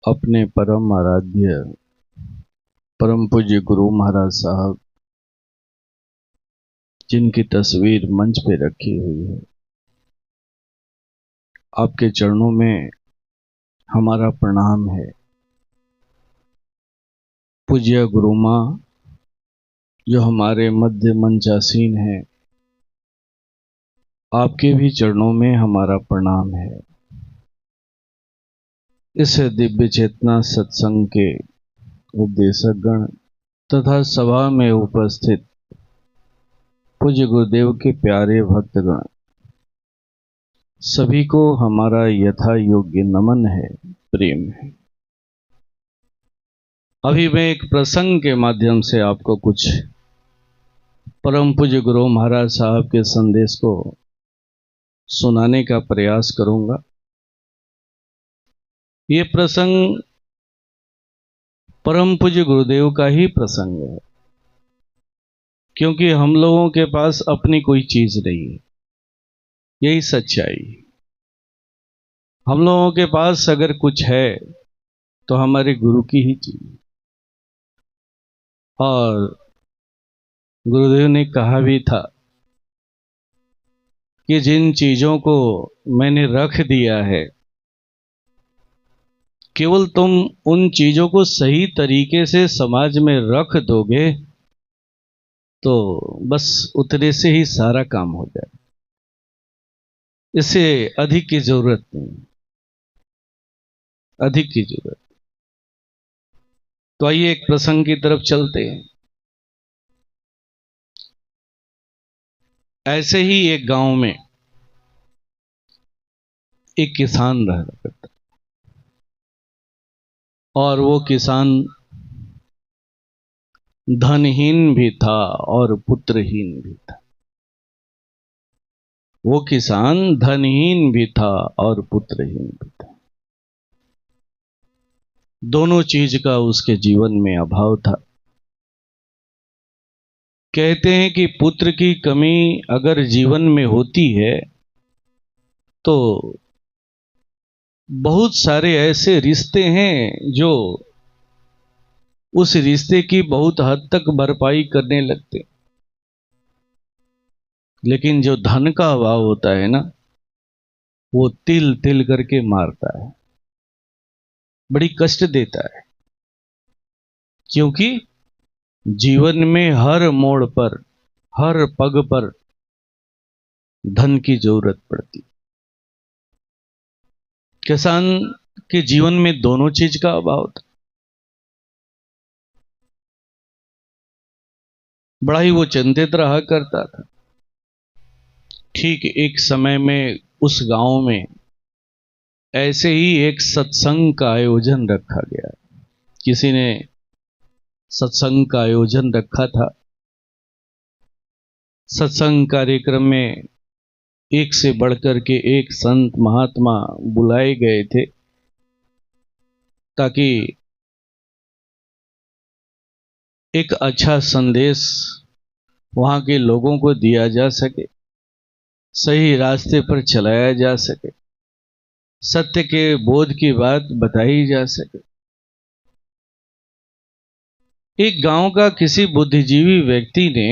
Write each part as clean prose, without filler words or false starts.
अपने परम आराध्य परम पूज्य गुरु महाराज साहब, जिनकी तस्वीर मंच पे रखी हुई है, आपके चरणों में हमारा प्रणाम है। पूज्य गुरु माँ जो हमारे मध्य मंचासीन हैं, आपके भी चरणों में हमारा प्रणाम है। इस दिव्य चेतना सत्संग के उपदेशक गण तथा सभा में उपस्थित पूज्य गुरुदेव के प्यारे भक्तगण, सभी को हमारा यथा योग्य नमन है, प्रेम है। अभी मैं एक प्रसंग के माध्यम से आपको कुछ परम पूज्य गुरु महाराज साहब के संदेश को सुनाने का प्रयास करूंगा। ये प्रसंग परम पूज्य गुरुदेव का ही प्रसंग है, क्योंकि हम लोगों के पास अपनी कोई चीज नहीं है, यही सच्चाई। हम लोगों के पास अगर कुछ है तो हमारे गुरु की ही चीज। और गुरुदेव ने कहा भी था कि जिन चीजों को मैंने रख दिया है, केवल तुम उन चीजों को सही तरीके से समाज में रख दोगे तो बस उतने से ही सारा काम हो जाए, इससे अधिक की जरूरत नहीं, अधिक की जरूरत। तो आइए एक प्रसंग की तरफ चलते हैं। ऐसे ही एक गांव में एक किसान रहा करता, और वो किसान धनहीन भी था और पुत्रहीन भी था। वो किसान धनहीन भी था और पुत्रहीन भी था। दोनों चीज का उसके जीवन में अभाव था। कहते हैं कि पुत्र की कमी अगर जीवन में होती है तो बहुत सारे ऐसे रिश्ते हैं जो उस रिश्ते की बहुत हद तक भरपाई करने लगते, लेकिन जो धन का अभाव होता है ना, वो तिल तिल करके मारता है, बड़ी कष्ट देता है। क्योंकि जीवन में हर मोड़ पर, हर पग पर धन की जरूरत पड़ती। किसान के जीवन में दोनों चीज का अभाव था। बड़ा ही वो चिंतित रहा करता था। ठीक एक समय में उस गांव में ऐसे ही एक सत्संग का आयोजन रखा गया। किसी ने सत्संग का आयोजन रखा था। सत्संग कार्यक्रम में एक से बढ़कर के एक संत महात्मा बुलाए गए थे, ताकि एक अच्छा संदेश वहां के लोगों को दिया जा सके, सही रास्ते पर चलाया जा सके, सत्य के बोध की बात बताई जा सके। एक गांव का किसी बुद्धिजीवी व्यक्ति ने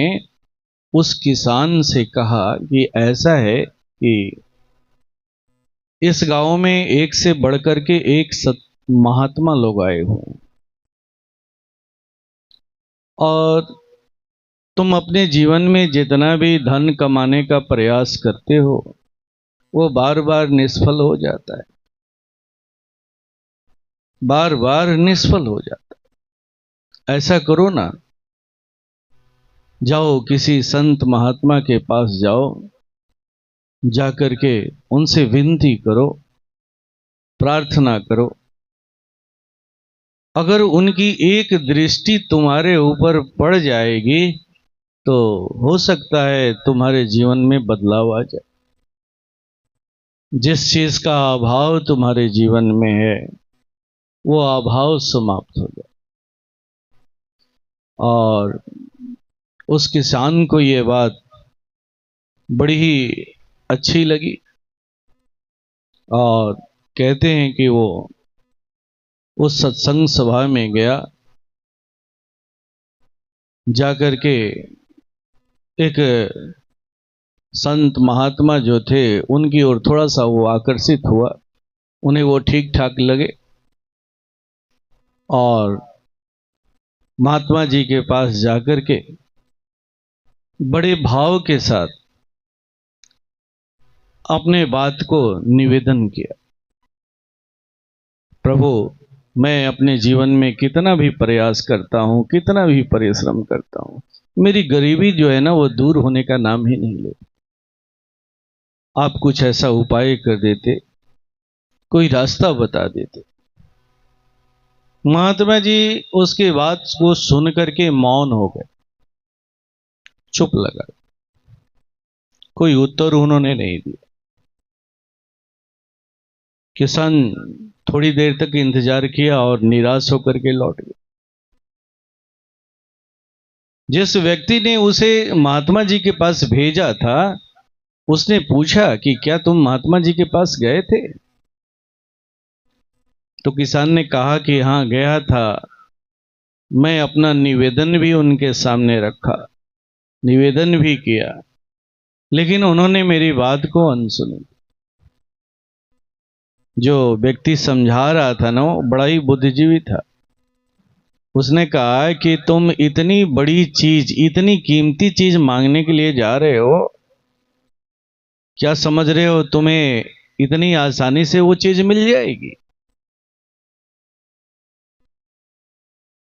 उस किसान से कहा कि ऐसा है कि इस गांव में एक से बढ़कर के एक महात्मा लोग आए हुए, और तुम अपने जीवन में जितना भी धन कमाने का प्रयास करते हो वो बार बार निष्फल हो जाता है, बार बार निष्फल हो जाता है। ऐसा करो ना, जाओ किसी संत महात्मा के पास जाओ, जाकर के उनसे विनती करो, प्रार्थना करो। अगर उनकी एक दृष्टि तुम्हारे ऊपर पड़ जाएगी तो हो सकता है तुम्हारे जीवन में बदलाव आ जाए। जिस चीज का अभाव तुम्हारे जीवन में है वो अभाव समाप्त हो जाए। और उस किसान को ये बात बड़ी ही अच्छी लगी, और कहते हैं कि वो उस सत्संग सभा में गया, जाकर के एक संत महात्मा जो थे उनकी ओर थोड़ा सा वो आकर्षित हुआ, उन्हें वो ठीक ठाक लगे और महात्मा जी के पास जाकर के बड़े भाव के साथ अपने बात को निवेदन किया। प्रभु, मैं अपने जीवन में कितना भी प्रयास करता हूँ, कितना भी परिश्रम करता हूँ, मेरी गरीबी जो है ना वो दूर होने का नाम ही नहीं ले। आप कुछ ऐसा उपाय कर देते, कोई रास्ता बता देते। महात्मा जी उसके बात को सुन करके मौन हो गए, चुप लगा, कोई उत्तर उन्होंने नहीं दिया। किसान थोड़ी देर तक इंतजार किया और निराश होकर के लौट गए। जिस व्यक्ति ने उसे महात्मा जी के पास भेजा था, उसने पूछा कि क्या तुम महात्मा जी के पास गए थे? तो किसान ने कहा कि हाँ गया था, मैं अपना निवेदन भी उनके सामने रखा, निवेदन भी किया, लेकिन उन्होंने मेरी बात को अनसुनी। जो व्यक्ति समझा रहा था ना वो बड़ा ही बुद्धिजीवी था। उसने कहा कि तुम इतनी बड़ी चीज, इतनी कीमती चीज मांगने के लिए जा रहे हो, क्या समझ रहे हो तुम्हें इतनी आसानी से वो चीज मिल जाएगी?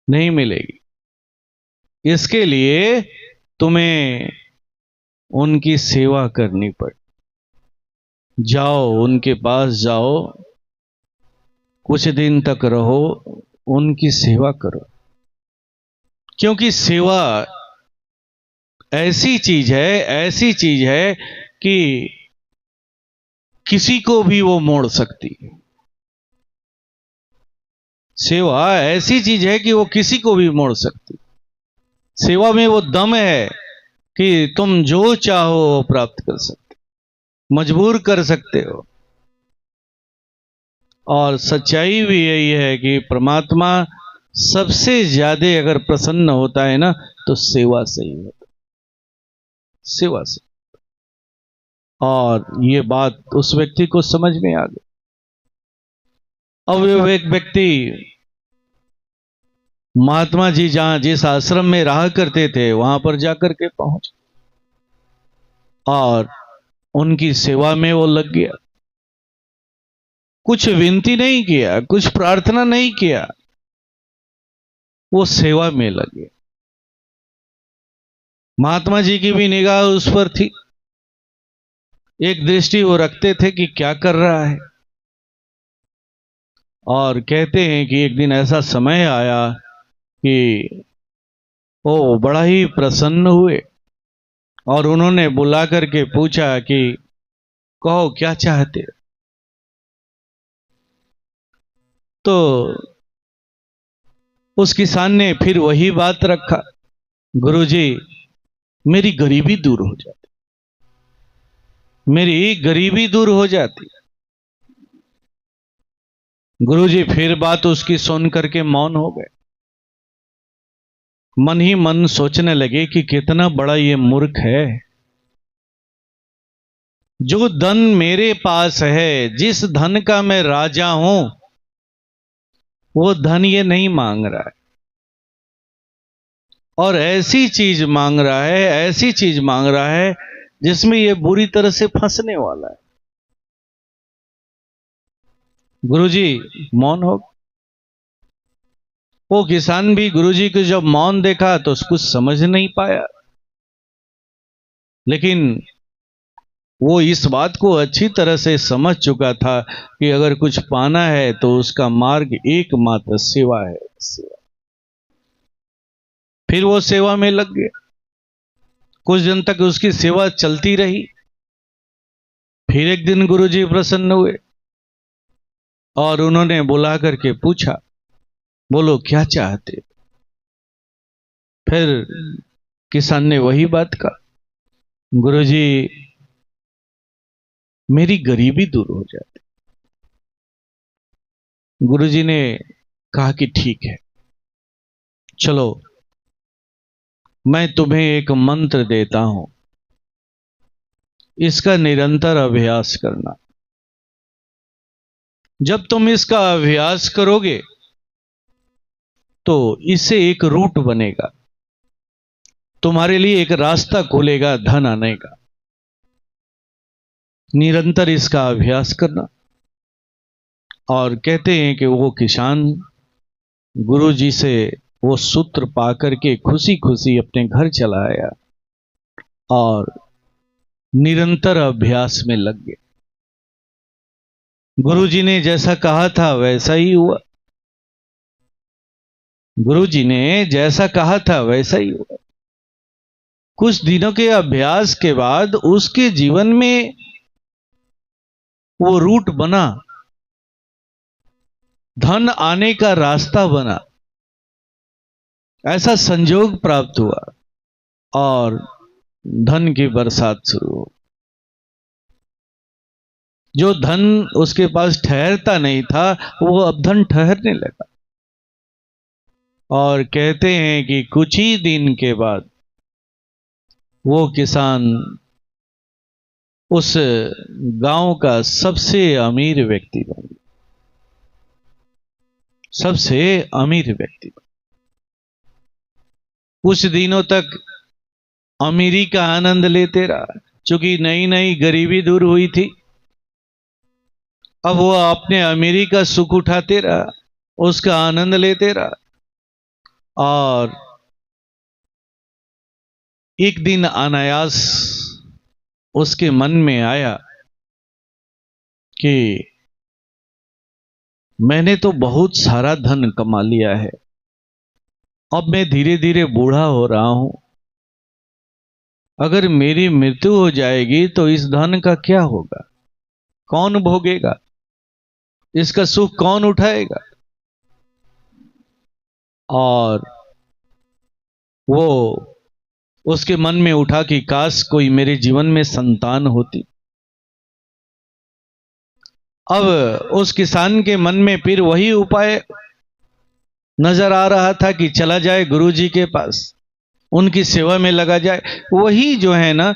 नहीं मिलेगी। इसके लिए तुम्हें उनकी सेवा करनी पड़े। जाओ, उनके पास जाओ, कुछ दिन तक रहो, उनकी सेवा करो, क्योंकि सेवा ऐसी चीज है, ऐसी चीज है कि किसी को भी वो मोड़ सकती है। सेवा ऐसी चीज है कि वो किसी को भी मोड़ सकती। सेवा में वो दम है कि तुम जो चाहो वो प्राप्त कर सकते, मजबूर कर सकते हो। और सच्चाई भी यही है कि परमात्मा सबसे ज्यादा अगर प्रसन्न होता है ना तो सेवा से ही होता, सेवा से। और ये बात उस व्यक्ति को समझ में आ गई। अब वो एक व्यक्ति महात्मा जी जहां जिस आश्रम में रहा करते थे वहां पर जाकर के पहुंच और उनकी सेवा में वो लग गया। कुछ विनती नहीं किया, कुछ प्रार्थना नहीं किया, वो सेवा में लग गया। महात्मा जी की भी निगाह उस पर थी, एक दृष्टि वो रखते थे कि क्या कर रहा है। और कहते हैं कि एक दिन ऐसा समय आया कि वो बड़ा ही प्रसन्न हुए और उन्होंने बुला करके पूछा कि कहो क्या चाहते हो? तो उस किसान ने फिर वही बात रखा, गुरुजी मेरी गरीबी दूर हो जाती, मेरी गरीबी दूर हो जाती। गुरुजी फिर बात उसकी सुन करके मौन हो गए। मन ही मन सोचने लगे कि कितना बड़ा ये मूर्ख है। जो धन मेरे पास है, जिस धन का मैं राजा हूं, वो धन ये नहीं मांग रहा है और ऐसी चीज मांग रहा है, ऐसी चीज मांग रहा है जिसमें ये बुरी तरह से फंसने वाला है। गुरुजी मौन हो। वो किसान भी गुरुजी को जब मौन देखा तो कुछ समझ नहीं पाया, लेकिन वो इस बात को अच्छी तरह से समझ चुका था कि अगर कुछ पाना है तो उसका मार्ग एकमात्र सेवा है, सेवा। फिर वो सेवा में लग गया। कुछ दिन तक उसकी सेवा चलती रही। फिर एक दिन गुरुजी प्रसन्न हुए और उन्होंने बुला करके पूछा, बोलो क्या चाहते? फिर किसान ने वही बात कहा, गुरुजी मेरी गरीबी दूर हो जाती। गुरुजी ने कहा कि ठीक है, चलो मैं तुम्हें एक मंत्र देता हूं, इसका निरंतर अभ्यास करना। जब तुम इसका अभ्यास करोगे तो इससे एक रूट बनेगा, तुम्हारे लिए एक रास्ता खुलेगा धन आने का। निरंतर इसका अभ्यास करना। और कहते हैं कि वो किसान गुरु जी से वो सूत्र पा करके खुशी खुशी अपने घर चला आया और निरंतर अभ्यास में लग गए। गुरु जी ने जैसा कहा था वैसा ही हुआ। गुरु जी ने जैसा कहा था वैसा ही हुआ। कुछ दिनों के अभ्यास के बाद उसके जीवन में वो रूट बना, धन आने का रास्ता बना, ऐसा संजोग प्राप्त हुआ और धन की बरसात शुरू हो। जो धन उसके पास ठहरता नहीं था वो अब धन ठहरने लगा। और कहते हैं कि कुछ ही दिन के बाद वो किसान उस गांव का सबसे अमीर व्यक्ति बन गया। सबसे अमीर व्यक्ति। कुछ दिनों तक अमीरी का आनंद लेते रहा, क्योंकि नई नई गरीबी दूर हुई थी। अब वो अपने अमीरी का सुख उठाते रहा, उसका आनंद लेते रहा। और एक दिन अनायास उसके मन में आया कि मैंने तो बहुत सारा धन कमा लिया है, अब मैं धीरे धीरे बूढ़ा हो रहा हूं, अगर मेरी मृत्यु हो जाएगी तो इस धन का क्या होगा? कौन भोगेगा? इसका सुख कौन उठाएगा? और वो उसके मन में उठा कि काश कोई मेरे जीवन में संतान होती। अब उस किसान के मन में फिर वही उपाय नजर आ रहा था कि चला जाए गुरुजी के पास, उनकी सेवा में लगा जाए। वही जो है ना,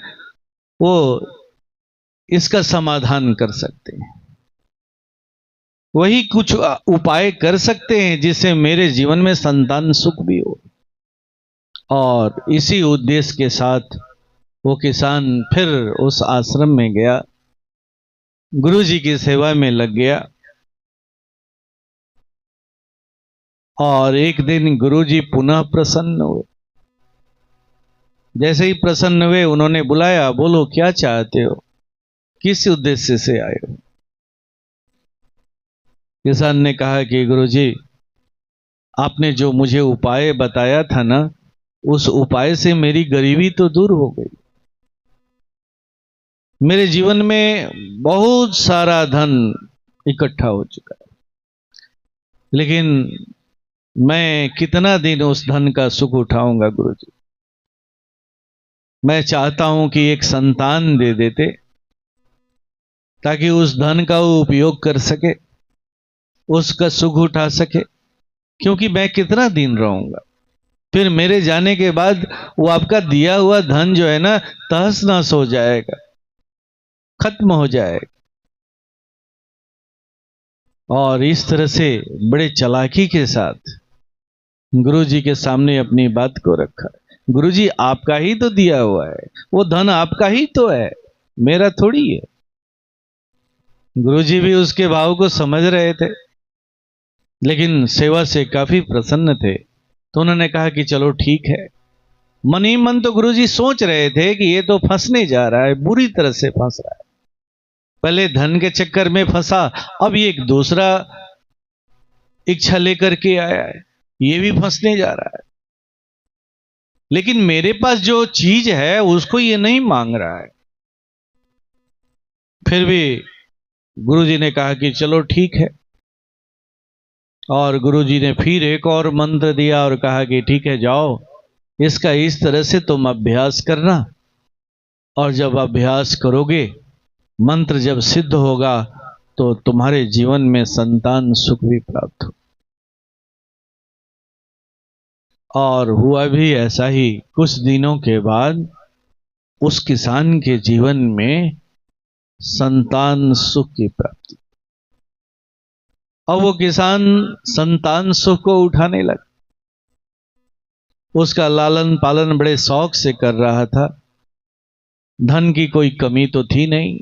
वो इसका समाधान कर सकते हैं, वही कुछ उपाय कर सकते हैं जिससे मेरे जीवन में संतान सुख भी हो। और इसी उद्देश्य के साथ वो किसान फिर उस आश्रम में गया, गुरु जी की सेवा में लग गया। और एक दिन गुरु जी पुनः प्रसन्न हुए। जैसे ही प्रसन्न हुए उन्होंने बुलाया, बोलो क्या चाहते हो, किस उद्देश्य से आए हो? किसान ने कहा कि गुरु जी, आपने जो मुझे उपाय बताया था ना, उस उपाय से मेरी गरीबी तो दूर हो गई। मेरे जीवन में बहुत सारा धन इकट्ठा हो चुका है, लेकिन मैं कितना दिन उस धन का सुख उठाऊंगा गुरुजी। मैं चाहता हूं कि एक संतान दे देते ताकि उस धन का वो उपयोग कर सके, उसका सुख उठा सके। क्योंकि मैं कितना दिन रहूंगा, फिर मेरे जाने के बाद वो आपका दिया हुआ धन जो है ना, तहस नहस हो जाएगा, खत्म हो जाएगा। और इस तरह से बड़े चालाकी के साथ गुरु जी के सामने अपनी बात को रखा। गुरु जी, आपका ही तो दिया हुआ है, वो धन आपका ही तो है, मेरा थोड़ी है। गुरु जी भी उसके भाव को समझ रहे थे, लेकिन सेवा से काफी प्रसन्न थे। तो उन्होंने कहा कि चलो ठीक है। मन ही मन तो गुरु जी सोच रहे थे कि ये तो फंसने जा रहा है, बुरी तरह से फंस रहा है। पहले धन के चक्कर में फंसा, अब ये एक दूसरा इच्छा लेकर के आया है, ये भी फंसने जा रहा है। लेकिन मेरे पास जो चीज है उसको ये नहीं मांग रहा है। फिर भी गुरुजी ने कहा कि चलो ठीक है। और गुरुजी ने फिर एक और मंत्र दिया और कहा कि ठीक है, जाओ, इसका इस तरह से तुम अभ्यास करना, और जब अभ्यास करोगे, मंत्र जब सिद्ध होगा, तो तुम्हारे जीवन में संतान सुख भी प्राप्त हो। और हुआ भी ऐसा ही। कुछ दिनों के बाद उस किसान के जीवन में संतान सुख की प्राप्ति। अब वो किसान संतान सुख को उठाने लगा, उसका लालन पालन बड़े शौक से कर रहा था। धन की कोई कमी तो थी नहीं।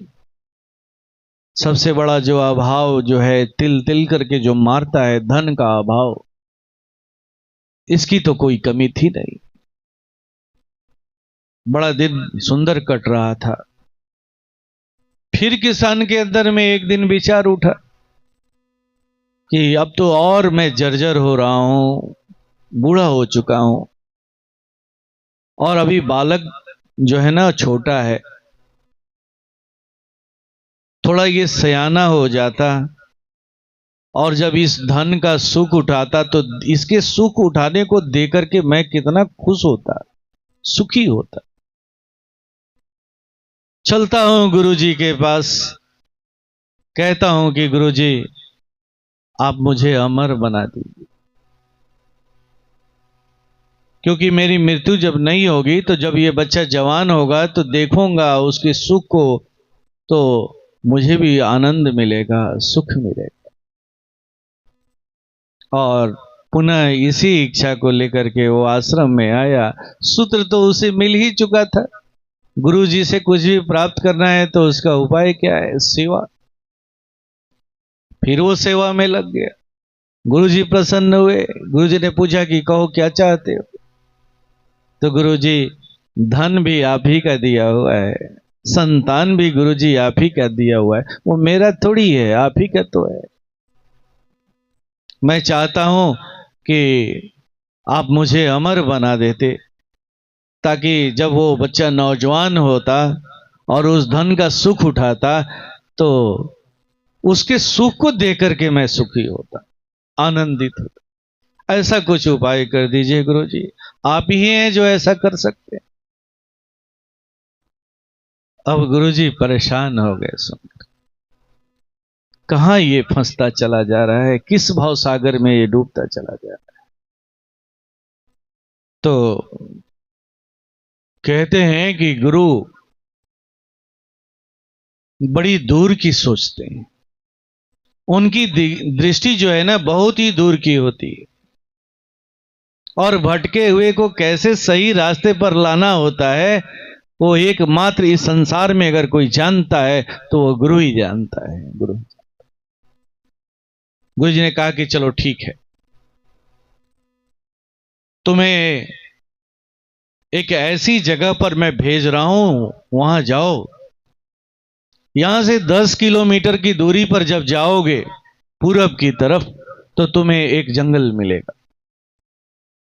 सबसे बड़ा जो अभाव जो है, तिल तिल करके जो मारता है, धन का अभाव, इसकी तो कोई कमी थी नहीं। बड़ा दिन सुंदर कट रहा था। फिर किसान के अंदर में एक दिन विचार उठा कि अब तो और मैं जर्जर हो रहा हूं, बूढ़ा हो चुका हूं, और अभी बालक जो है ना छोटा है, थोड़ा ये सयाना हो जाता और जब इस धन का सुख उठाता तो इसके सुख उठाने को देकर के मैं कितना खुश होता, सुखी होता। चलता हूं गुरुजी के पास, कहता हूं कि गुरुजी आप मुझे अमर बना दीजिए, क्योंकि मेरी मृत्यु जब नहीं होगी तो जब ये बच्चा जवान होगा तो देखूंगा उसके सुख को, तो मुझे भी आनंद मिलेगा, सुख मिलेगा। और पुनः इसी इच्छा को लेकर के वो आश्रम में आया। सूत्र तो उसे मिल ही चुका था। गुरु जी से कुछ भी प्राप्त करना है तो उसका उपाय क्या है? सेवा। फिर वो सेवा में लग गया। गुरु जी प्रसन्न हुए। गुरु जी ने पूछा कि कहो क्या चाहते हो? तो गुरु जी, धन भी आप ही का दिया हुआ है, संतान भी गुरु जी आप ही का दिया हुआ है, वो मेरा थोड़ी है, आप ही का तो है। मैं चाहता हूं कि आप मुझे अमर बना देते, ताकि जब वो बच्चा नौजवान होता और उस धन का सुख उठाता तो उसके सुख को देकर के मैं सुखी होता, आनंदित होता। ऐसा कुछ उपाय कर दीजिए गुरु जी, आप ही हैं जो ऐसा कर सकते हैं। अब गुरुजी परेशान हो गए सुनकर, कहां ये फंसता चला जा रहा है, किस भाव सागर में ये डूबता चला जा रहा है। तो कहते हैं कि गुरु बड़ी दूर की सोचते हैं, उनकी दृष्टि जो है ना बहुत ही दूर की होती है, और भटके हुए को कैसे सही रास्ते पर लाना होता है वो एकमात्र इस संसार में अगर कोई जानता है तो वो गुरु ही जानता है। गुरु जी ने कहा कि चलो ठीक है, तुम्हें एक ऐसी जगह पर मैं भेज रहा हूं, वहां जाओ। यहां से 10 किलोमीटर की दूरी पर जब जाओगे पूरब की तरफ तो तुम्हें एक जंगल मिलेगा।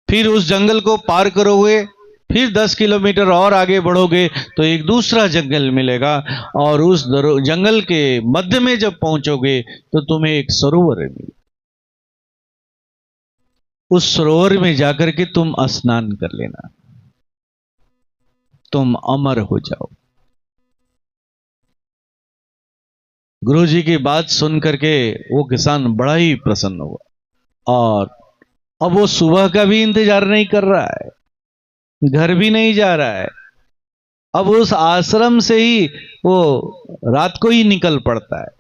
फिर उस जंगल को पार करोगे, फिर 10 किलोमीटर और आगे बढ़ोगे तो एक दूसरा जंगल मिलेगा, और उस जंगल के मध्य में जब पहुंचोगे तो तुम्हें एक सरोवर मिलेगा। उस सरोवर में जाकर के तुम स्नान कर लेना, तुम अमर हो जाओ। गुरु जी की बात सुन करके वो किसान बड़ा ही प्रसन्न हुआ, और अब वो सुबह का भी इंतजार नहीं कर रहा है, घर भी नहीं जा रहा है। अब उस आश्रम से ही वो रात को ही निकल पड़ता है,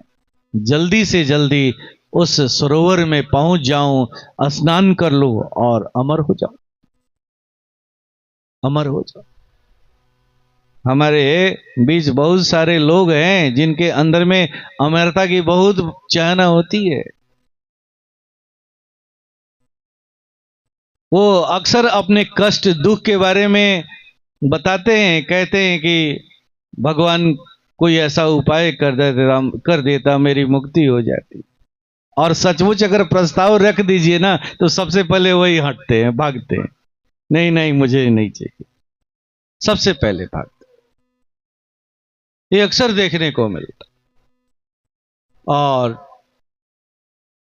जल्दी से जल्दी उस सरोवर में पहुंच जाऊं, स्नान कर लूं और अमर हो जाऊं, अमर हो जाऊं। हमारे बीच बहुत सारे लोग हैं जिनके अंदर में अमरता की बहुत चाहना होती है। वो अक्सर अपने कष्ट दुख के बारे में बताते हैं, कहते हैं कि भगवान कोई ऐसा उपाय कर देता मेरी मुक्ति हो जाती। और सचमुच अगर प्रस्ताव रख दीजिए ना तो सबसे पहले वही हटते हैं, भागते हैं, नहीं नहीं मुझे नहीं चाहिए, सबसे पहले भागते। ये अक्सर देखने को मिलता। और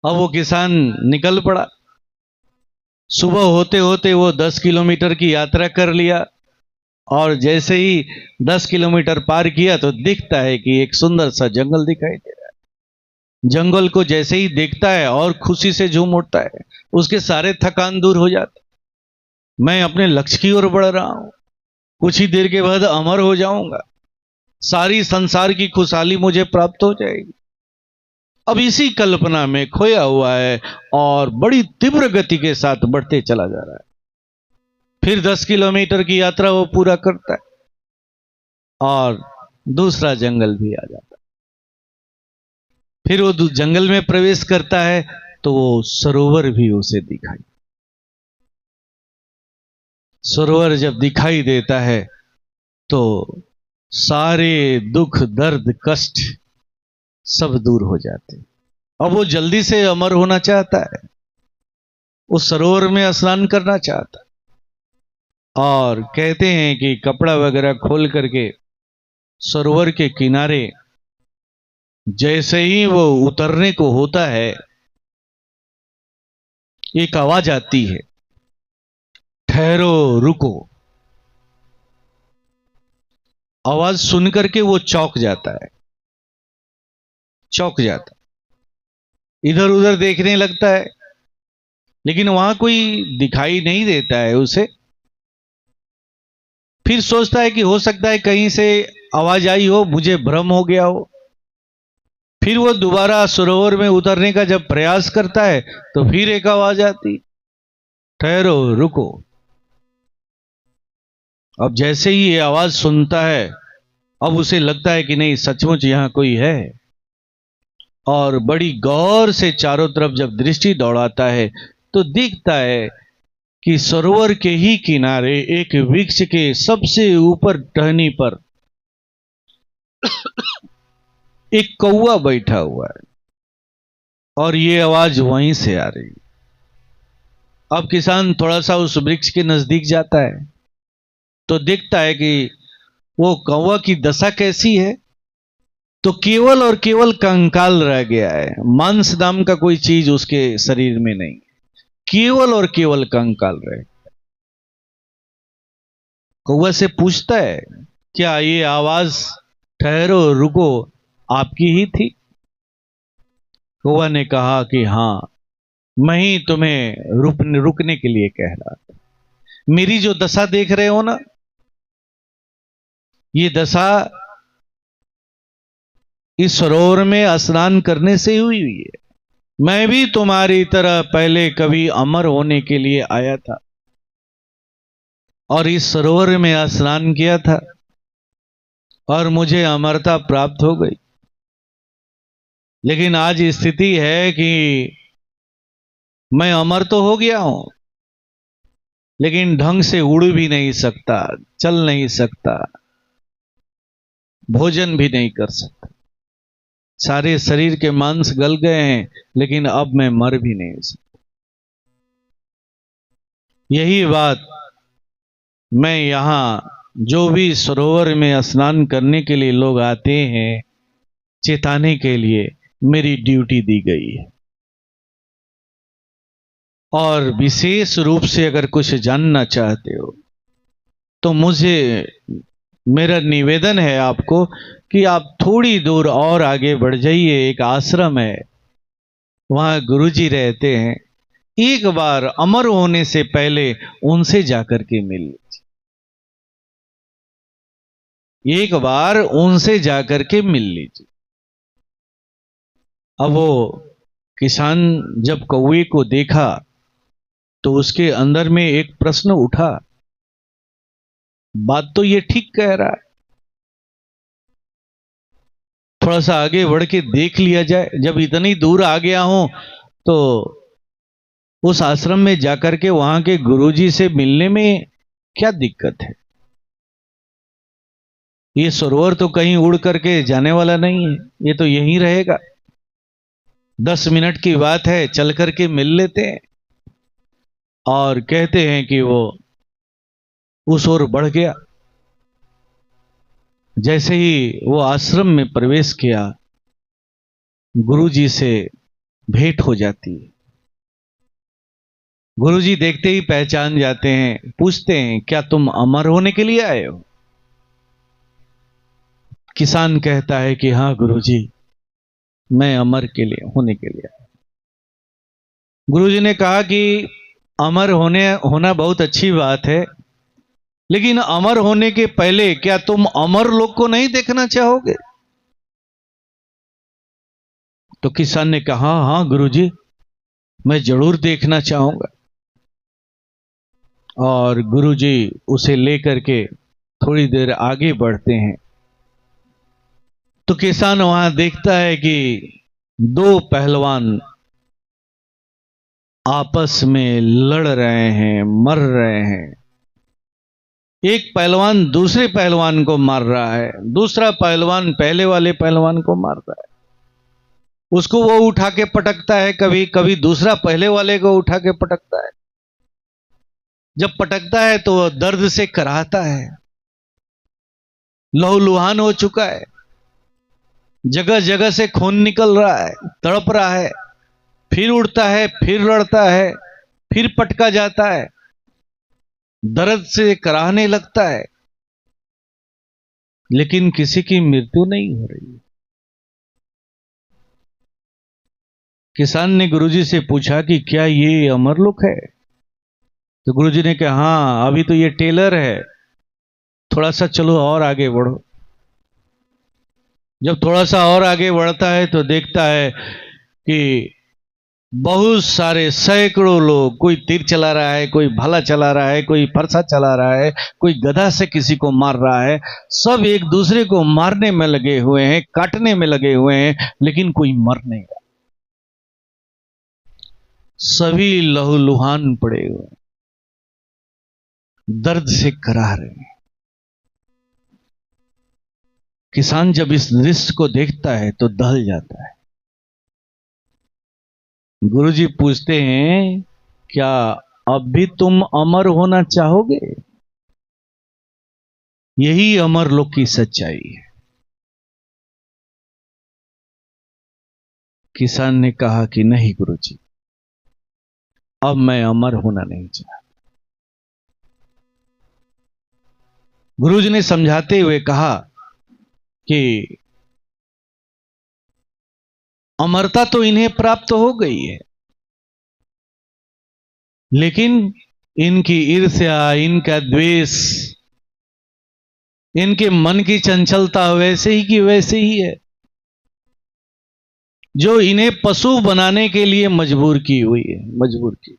अब वो किसान निकल पड़ा। सुबह होते होते वो 10 किलोमीटर की यात्रा कर लिया, और जैसे ही 10 किलोमीटर पार किया तो दिखता है कि एक सुंदर सा जंगल दिखाई दे रहा है। जंगल को जैसे ही देखता है और खुशी से झूम उठता है, उसके सारे थकान दूर हो जाते। मैं अपने लक्ष्य की ओर बढ़ रहा हूं, कुछ ही देर के बाद अमर हो जाऊंगा, सारी संसार की खुशहाली मुझे प्राप्त हो जाएगी। अब इसी कल्पना में खोया हुआ है और बड़ी तीव्र गति के साथ बढ़ते चला जा रहा है। फिर 10 किलोमीटर की यात्रा वो पूरा करता है और दूसरा जंगल भी आ जाता है। फिर वो जंगल में प्रवेश करता है तो वो सरोवर भी उसे दिखाई, सरोवर जब दिखाई देता है तो सारे दुख दर्द कष्ट सब दूर हो जाते। अब वो जल्दी से अमर होना चाहता है, उस सरोवर में स्नान करना चाहता है। और कहते हैं कि कपड़ा वगैरह खोल करके सरोवर के किनारे जैसे ही वो उतरने को होता है, एक आवाज आती है, ठहरो रुको। आवाज सुन करके वो चौंक जाता है, चौंक जाता है, इधर उधर देखने लगता है, लेकिन वहां कोई दिखाई नहीं देता है उसे। फिर सोचता है कि हो सकता है कहीं से आवाज आई हो, मुझे भ्रम हो गया हो। फिर वो दोबारा सरोवर में उतरने का जब प्रयास करता है तो फिर एक आवाज आती, ठहरो रुको। अब जैसे ही ये आवाज सुनता है, अब उसे लगता है कि नहीं, सचमुच यहां कोई है। और बड़ी गौर से चारों तरफ जब दृष्टि दौड़ाता है तो दिखता है कि सरोवर के ही किनारे एक वृक्ष के सबसे ऊपर टहनी पर एक कौवा बैठा हुआ है और ये आवाज वहीं से आ रही। अब किसान थोड़ा सा उस वृक्ष के नजदीक जाता है तो देखता है कि वो कौवा की दशा कैसी है, तो केवल और केवल कंकाल रह गया है, मांस नाम का कोई चीज उसके शरीर में नहीं, केवल और केवल कंकाल रहे। कौवा से पूछता है, क्या ये आवाज ठहरो रुको आपकी ही थी? कौवा ने कहा कि हां, मैं ही तुम्हें रुकने के लिए कह रहा था। मेरी जो दशा देख रहे हो ना, ये दशा इस सरोवर में स्नान करने से हुई हुई है। मैं भी तुम्हारी तरह पहले कभी अमर होने के लिए आया था और इस सरोवर में स्नान किया था और मुझे अमरता प्राप्त हो गई। लेकिन आज स्थिति है कि मैं अमर तो हो गया हूं, लेकिन ढंग से उड़ भी नहीं सकता, चल नहीं सकता, भोजन भी नहीं कर सकता। सारे शरीर के मांस गल गए हैं, लेकिन अब मैं मर भी नहीं सकता। यही बात मैं यहां जो भी सरोवर में स्नान करने के लिए लोग आते हैं, चेताने के लिए मेरी ड्यूटी दी गई है। और विशेष रूप से अगर कुछ जानना चाहते हो तो मुझे, मेरा निवेदन है आपको कि आप थोड़ी दूर और आगे बढ़ जाइए, एक आश्रम है, वहां गुरुजी रहते हैं। एक बार अमर होने से पहले उनसे जाकर के मिल लीजिए, एक बार उनसे जाकर के मिल लीजिए। अब वो किसान जब कौवे को देखा तो उसके अंदर में एक प्रश्न उठा, बात तो ये ठीक कह रहा है, थोड़ा सा आगे बढ़ के देख लिया जाए। जब इतनी दूर आ गया हूं तो उस आश्रम में जाकर के वहां के गुरुजी से मिलने में क्या दिक्कत है? ये सरोवर तो कहीं उड़ करके जाने वाला नहीं है, ये तो यहीं रहेगा। 10 मिनट की बात है, चल करके मिल लेते हैं। और कहते हैं कि वो उस ओर बढ़ गया। जैसे ही वो आश्रम में प्रवेश किया, गुरुजी से भेंट हो जाती है। गुरुजी देखते ही पहचान जाते हैं, पूछते हैं, क्या तुम अमर होने के लिए आए हो? किसान कहता है कि हाँ गुरुजी, मैं अमर के लिए होने के लिए आया। गुरुजी ने कहा कि अमर होना बहुत अच्छी बात है, लेकिन अमर होने के पहले क्या तुम अमर लोग को नहीं देखना चाहोगे? तो किसान ने कहा, हाँ गुरुजी, मैं जरूर देखना चाहूंगा। और गुरुजी उसे लेकर के थोड़ी देर आगे बढ़ते हैं तो किसान वहां देखता है कि दो पहलवान आपस में लड़ रहे हैं, मर रहे हैं। एक पहलवान दूसरे पहलवान को मार रहा है, दूसरा पहलवान पहले वाले पहलवान को मार रहा है। उसको वो उठा के पटकता है, कभी कभी दूसरा पहले वाले को उठा के पटकता है। जब पटकता है तो दर्द से कराहता है, लहूलुहान हो चुका है, जगह जगह से खून निकल रहा है, तड़प रहा है, फिर उड़ता है, फिर लड़ता है, फिर पटका जाता है, दर्द से कराहने लगता है, लेकिन किसी की मृत्यु नहीं हो रही। किसान ने गुरुजी से पूछा कि क्या ये अमरलोक है? तो गुरुजी ने कहा, हाँ अभी तो ये टेलर है, थोड़ा सा चलो और आगे बढ़ो। जब थोड़ा सा और आगे बढ़ता है तो देखता है कि बहुत सारे सैकड़ों लोग, कोई तीर चला रहा है, कोई भाला चला रहा है, कोई फरसा चला रहा है, कोई गधा से किसी को मार रहा है, सब एक दूसरे को मारने में लगे हुए हैं, काटने में लगे हुए हैं, लेकिन कोई मर नहीं रहा। सभी लहूलुहान पड़े हुए, दर्द से कराह रहे हैं। किसान जब इस दृश्य को देखता है तो दहल जाता है। गुरुजी पूछते हैं, क्या अब भी तुम अमर होना चाहोगे? यही अमर लोक की सच्चाई है। किसान ने कहा कि नहीं गुरुजी, अब मैं अमर होना नहीं चाहता। गुरुजी ने समझाते हुए कहा कि अमरता तो इन्हें प्राप्त हो गई है, लेकिन इनकी ईर्ष्या, इनका द्वेष, इनके मन की चंचलता वैसे ही की वैसे ही है, जो इन्हें पशु बनाने के लिए मजबूर की हुई है, मजबूर की।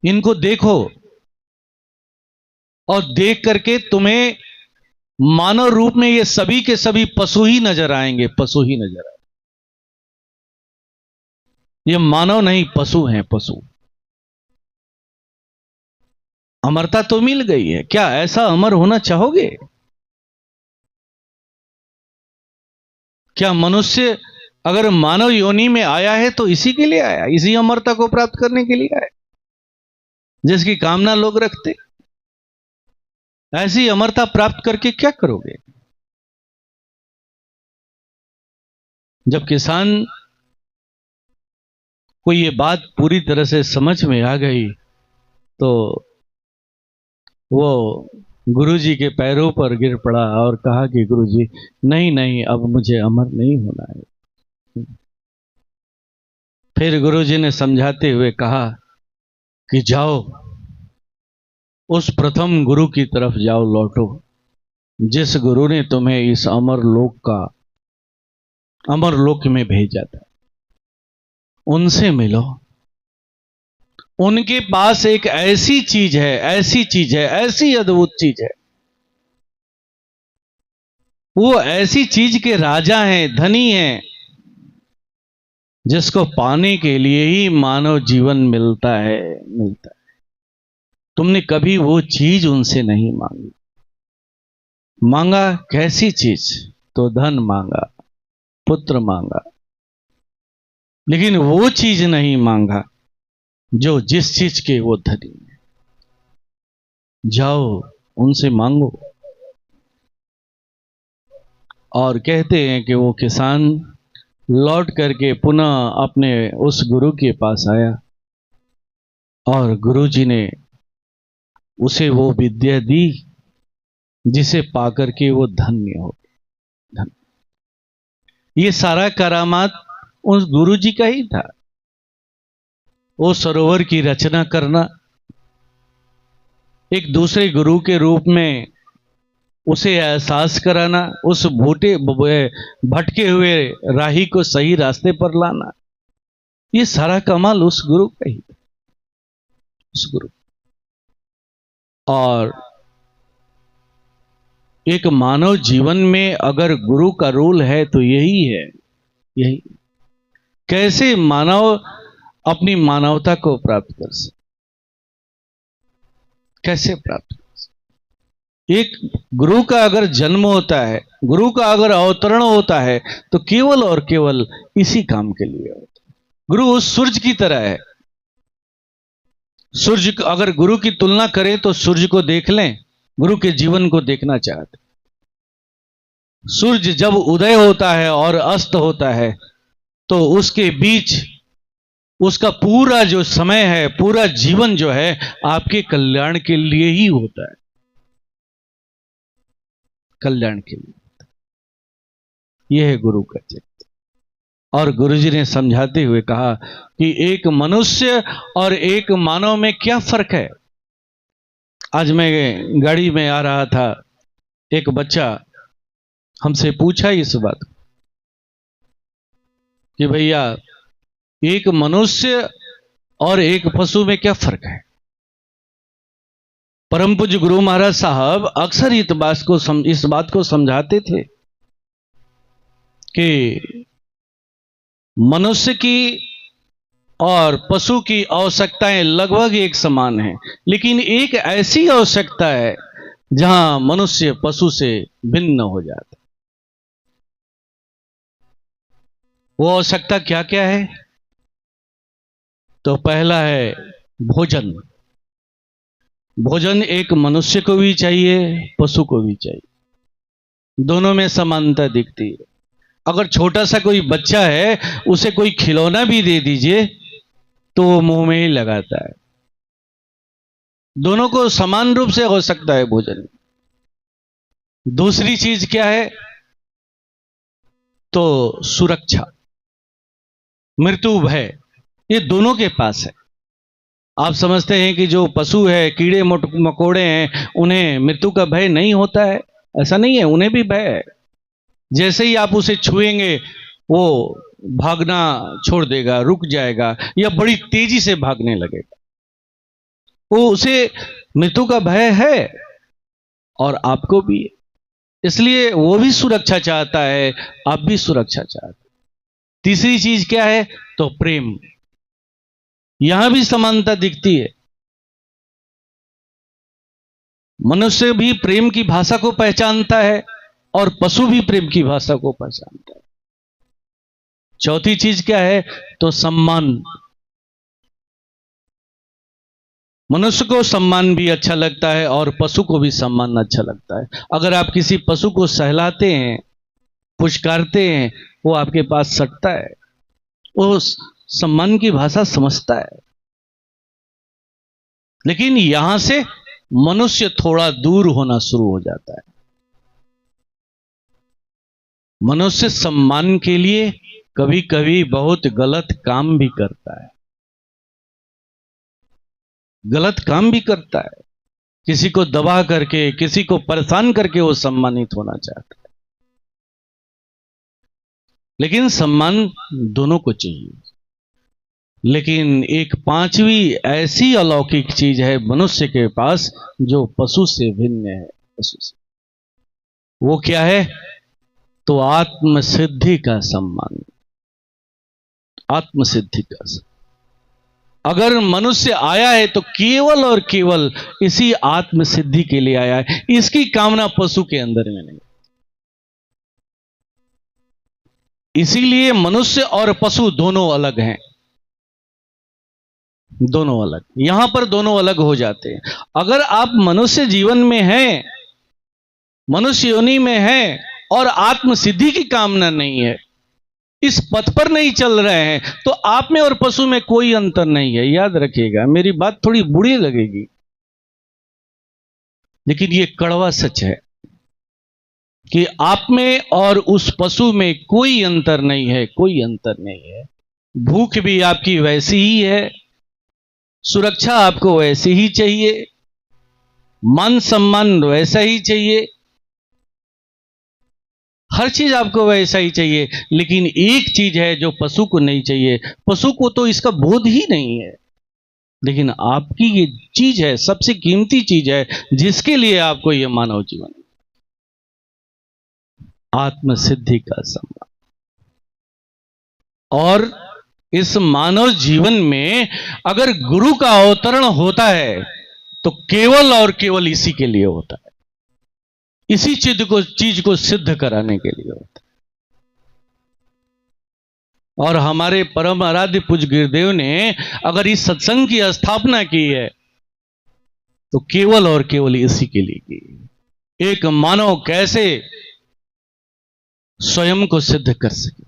इनको देखो और देख करके तुम्हें मानव रूप में ये सभी के सभी पशु ही नजर आएंगे, पशु ही नजर आएंगे। ये मानव नहीं, पशु हैं, पशु। अमरता तो मिल गई है, क्या ऐसा अमर होना चाहोगे? क्या मनुष्य अगर मानव योनि में आया है तो इसी के लिए आया, इसी अमरता को प्राप्त करने के लिए आया जिसकी कामना लोग रखते? ऐसी अमरता प्राप्त करके क्या करोगे? जब किसान को ये बात पूरी तरह से समझ में आ गई तो वो गुरुजी के पैरों पर गिर पड़ा और कहा कि गुरुजी, नहीं नहीं, अब मुझे अमर नहीं होना है। फिर गुरुजी ने समझाते हुए कहा कि जाओ, उस प्रथम गुरु की तरफ जाओ, लौटो, जिस गुरु ने तुम्हें इस अमर लोक में भेजा था, उनसे मिलो। उनके पास एक ऐसी चीज है, ऐसी चीज है, ऐसी अद्भुत चीज है, वो ऐसी चीज के राजा हैं, धनी हैं, जिसको पाने के लिए ही मानव जीवन मिलता है, मिलता है। तुमने कभी वो चीज उनसे नहीं मांगी। मांगा कैसी चीज? तो धन मांगा, पुत्र मांगा, लेकिन वो चीज नहीं मांगा जो जिस चीज के वो धनी है। जाओ उनसे मांगो। और कहते हैं कि वो किसान लौट करके पुनः अपने उस गुरु के पास आया और गुरुजी ने उसे वो विद्या दी जिसे पाकर के वो धन्य हो। ये सारा करामात उस गुरुजी का ही था। वो सरोवर की रचना करना, एक दूसरे गुरु के रूप में उसे एहसास कराना, उस भटके हुए राही को सही रास्ते पर लाना, ये सारा कमाल उस गुरु का ही, उस गुरु। और एक मानव जीवन में अगर गुरु का रोल है तो यही है, यही कैसे मानव अपनी मानवता को प्राप्त कर सके, कैसे प्राप्त कर सके। एक गुरु का अगर जन्म होता है, गुरु का अगर अवतरण होता है तो केवल और केवल इसी काम के लिए होता है। गुरु उस सूरज की तरह है। सूरज, अगर गुरु की तुलना करें तो सूरज को देख लें, गुरु के जीवन को देखना चाहते। सूरज जब उदय होता है और अस्त होता है तो उसके बीच उसका पूरा जो समय है, पूरा जीवन जो है आपके कल्याण के लिए ही होता है, कल्याण के लिए। यह है गुरु का चित्त। और गुरुजी ने समझाते हुए कहा कि एक मनुष्य और एक मानव में क्या फर्क है। आज मैं गाड़ी में आ रहा था, एक बच्चा हमसे पूछा इस बात कि भैया एक मनुष्य और एक पशु में क्या फर्क है। परम पूज्य गुरु महाराज साहब अक्सर इस बात को समझाते थे कि मनुष्य की और पशु की आवश्यकताएं लगभग एक समान हैं, लेकिन एक ऐसी आवश्यकता है जहां मनुष्य पशु से भिन्न हो जाता है। वो आवश्यकता क्या क्या है? तो पहला है भोजन। भोजन एक मनुष्य को भी चाहिए, पशु को भी चाहिए, दोनों में समानता दिखती है। अगर छोटा सा कोई बच्चा है, उसे कोई खिलौना भी दे दीजिए तो वो मुंह में ही लगाता है। दोनों को समान रूप से हो सकता है भोजन। दूसरी चीज क्या है? तो सुरक्षा, मृत्यु भय, ये दोनों के पास है। आप समझते हैं कि जो पशु है, कीड़े मकोड़े हैं, उन्हें मृत्यु का भय नहीं होता है? ऐसा नहीं है, उन्हें भी भय है। जैसे ही आप उसे छुएंगे वो भागना छोड़ देगा, रुक जाएगा या बड़ी तेजी से भागने लगेगा। वो उसे मृत्यु का भय है और आपको भी है, इसलिए वो भी सुरक्षा चाहता है, आप भी सुरक्षा चाहते हैं। तीसरी चीज क्या है? तो प्रेम। यहां भी समानता दिखती है। मनुष्य भी प्रेम की भाषा को पहचानता है और पशु भी प्रेम की भाषा को पहचानता है। चौथी चीज क्या है? तो सम्मान। मनुष्य को सम्मान भी अच्छा लगता है और पशु को भी सम्मान अच्छा लगता है। अगर आप किसी पशु को सहलाते हैं, पुचकारते हैं, वो आपके पास सटता है, वो सम्मान की भाषा समझता है। लेकिन यहां से मनुष्य थोड़ा दूर होना शुरू हो जाता है। मनुष्य सम्मान के लिए कभी कभी बहुत गलत काम भी करता है, गलत काम भी करता है। किसी को दबा करके, किसी को परेशान करके वो सम्मानित होना चाहता है। लेकिन सम्मान दोनों को चाहिए। लेकिन एक पांचवी ऐसी अलौकिक चीज है मनुष्य के पास जो पशु से भिन्न है। पशु से वो क्या है? तो आत्मसिद्धि का सम्मान, आत्मसिद्धि का सम्मान। अगर मनुष्य आया है तो केवल और केवल इसी आत्मसिद्धि के लिए आया है। इसकी कामना पशु के अंदर में नहीं। इसीलिए मनुष्य और पशु दोनों अलग हैं, दोनों अलग। यहां पर दोनों अलग हो जाते हैं। अगर आप मनुष्य जीवन में हैं, मनुष्य योनि में हैं और आत्मसिद्धि की कामना नहीं है, इस पथ पर नहीं चल रहे हैं, तो आप में और पशु में कोई अंतर नहीं है। याद रखिएगा, मेरी बात थोड़ी बुरी लगेगी लेकिन ये कड़वा सच है कि आप में और उस पशु में कोई अंतर नहीं है, कोई अंतर नहीं है। भूख भी आपकी वैसी ही है, सुरक्षा आपको वैसी ही चाहिए, मान सम्मान वैसा ही चाहिए, हर चीज आपको वैसा ही चाहिए। लेकिन एक चीज है जो पशु को नहीं चाहिए, पशु को तो इसका बोध ही नहीं है, लेकिन आपकी ये चीज है, सबसे कीमती चीज है, जिसके लिए आपको ये मानव जीवन, आत्म सिद्धि का सम्मान। और इस मानव जीवन में अगर गुरु का अवतरण होता है तो केवल और केवल इसी के लिए होता है, इसी चीज को सिद्ध कराने के लिए होता है। और हमारे परम आराध्य पूज्य गुरुदेव ने अगर इस सत्संग की स्थापना की है तो केवल और केवल इसी के लिए की। एक मानव कैसे स्वयं को सिद्ध कर सके,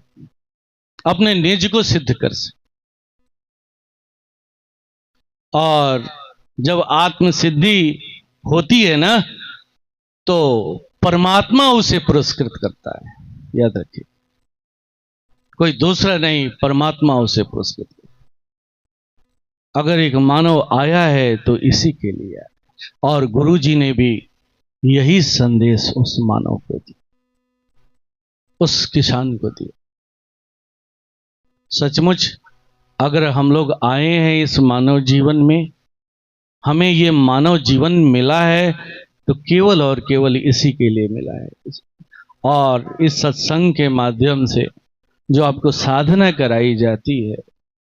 अपने निज को सिद्ध कर सके। और जब आत्म सिद्धि होती है ना, तो परमात्मा उसे पुरस्कृत करता है, याद रखिए, कोई दूसरा नहीं, परमात्मा उसे पुरस्कृत करता है। अगर एक मानव आया है तो इसी के लिए आया, और गुरु जी ने भी यही संदेश उस मानव को दिया, उस किसान को दिया। सचमुच अगर हम लोग आए हैं इस मानव जीवन में, हमें ये मानव जीवन मिला है तो केवल और केवल इसी के लिए मिला है। और इस सत्संग के माध्यम से जो आपको साधना कराई जाती है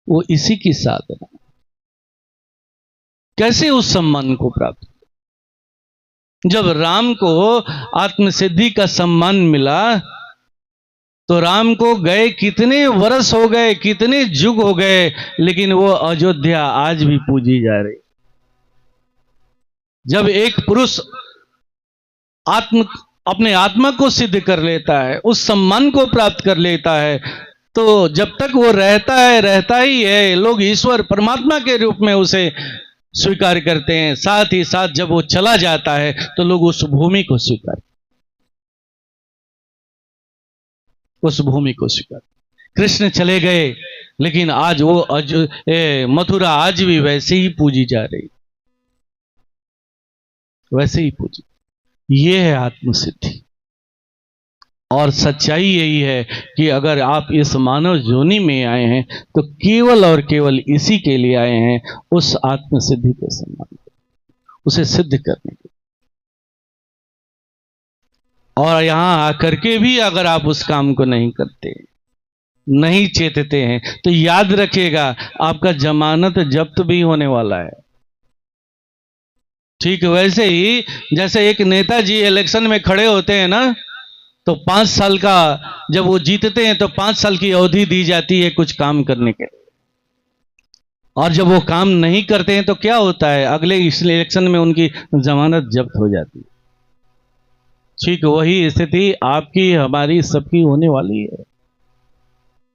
वो इसी की साधना। कैसे उस सम्मान को प्राप्त, जब राम को आत्मसिद्धि का सम्मान मिला तो राम को गए कितने वर्ष हो गए, कितने युग हो गए, लेकिन वो अयोध्या आज भी पूजी जा रही। जब एक पुरुष अपने आत्मा को सिद्ध कर लेता है, उस सम्मान को प्राप्त कर लेता है, तो जब तक वो रहता ही है, लोग ईश्वर परमात्मा के रूप में उसे स्वीकार करते हैं। साथ ही साथ जब वो चला जाता है तो लोग उस भूमि को स्वीकार, उस भूमि को स्वीकार। कृष्ण चले गए, लेकिन आज वो मथुरा आज भी वैसे ही पूजी जा रही, वैसे ही पूजी। ये है आत्मसिद्धि। और सच्चाई यही है कि अगर आप इस मानव योनि में आए हैं तो केवल और केवल इसी के लिए आए हैं, उस आत्मसिद्धि के सम्मान, उसे सिद्ध करने के। और यहां आकर के भी अगर आप उस काम को नहीं करते, नहीं चेतते हैं, तो याद रखिएगा आपका जमानत जब्त भी होने वाला है। ठीक वैसे ही जैसे एक नेताजी इलेक्शन में खड़े होते हैं ना, तो 5 साल का जब वो जीतते हैं तो 5 साल की अवधि दी जाती है कुछ काम करने के लिए, और जब वो काम नहीं करते हैं तो क्या होता है, अगले इलेक्शन में उनकी जमानत जब्त हो जाती है। ठीक वही स्थिति आपकी, हमारी, सबकी होने वाली है,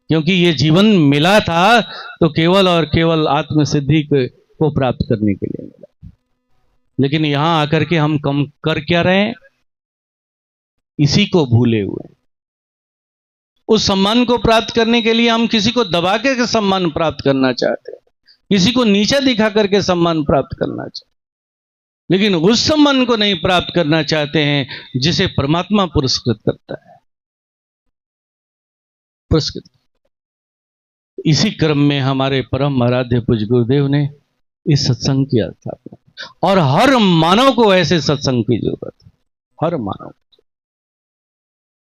क्योंकि ये जीवन मिला था तो केवल और केवल आत्मसिद्धि को प्राप्त करने के लिए मिला। लेकिन यहां आकर के हम कम कर क्या रहे हैं, इसी को भूले हुए। उस सम्मान को प्राप्त करने के लिए हम किसी को दबा के सम्मान प्राप्त करना चाहते हैं, किसी को नीचा दिखा करके सम्मान प्राप्त करना चाहते हैं, लेकिन उस सम्मान को नहीं प्राप्त करना चाहते हैं जिसे परमात्मा पुरस्कृत करता है, पुरस्कृत। इसी क्रम में हमारे परम आराध्य पूज्य गुरुदेव ने इस सत्संग की स्थापना, और हर मानव को ऐसे सत्संग की जरूरत है, हर मानव।